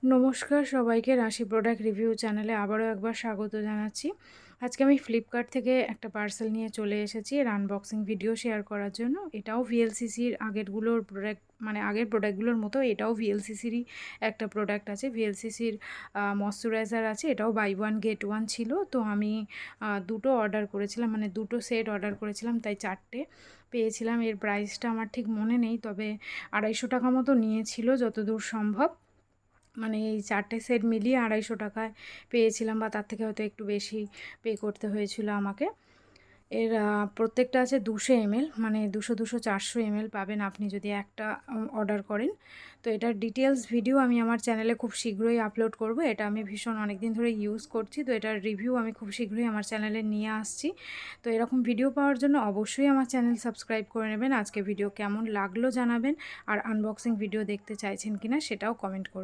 নমস্কার সবাইকে, রাশি প্রোডাক্ট রিভিউ চ্যানেলে আবারও একবার স্বাগত জানাচ্ছি। আজকে আমি ফ্লিপকার্ট থেকে একটা পার্সেল নিয়ে চলে এসেছি এর আনবক্সিং ভিডিও শেয়ার করার জন্য। এটাও ভিএলসিসির আগেরগুলোর প্রোডাক্ট, মানে আগের প্রোডাক্টগুলোর মতো এটাও ভিএলসিসিরই একটা প্রোডাক্ট আছে। ভিএলসিসির ময়শ্চারাইজার আছে, এটাও বাই ওয়ান গেট ওয়ান ছিল। তো আমি দুটো অর্ডার করেছিলাম, মানে দুটো সেট অর্ডার করেছিলাম, তাই 4টে পেয়েছিলাম। এর প্রাইসটা আমার ঠিক মনে নেই, তবে 250 টাকা মতো নিয়েছিল যতদূর সম্ভব। মানে এই 4টে সেট মিলিয়ে 250 টাকায় পেয়েছিলাম, বা তার থেকে হয়তো একটু বেশি পে করতে হয়েছিল আমাকে। এর প্রত্যেকটা আছে 200 ml, মানে 200 400 ml পাবেন আপনি যদি একটা অর্ডার করেন। তো এটার ডিটেলস ভিডিও আমি আমার চ্যানেলে খুব শীঘ্রই আপলোড করব। এটা আমি ভীষণ অনেক দিন ধরে ইউজ করছি, তো এটার রিভিউ আমি খুব শীঘ্রই আমার চ্যানেলে নিয়ে আসছি। তো এরকম ভিডিও পাওয়ার জন্য অবশ্যই আমার চ্যানেল সাবস্ক্রাইব করে নেবেন। আজকে ভিডিও কেমন লাগলো জানাবেন, আর আনবক্সিং ভিডিও দেখতে চাইছেন কিনা সেটাও কমেন্ট করবেন।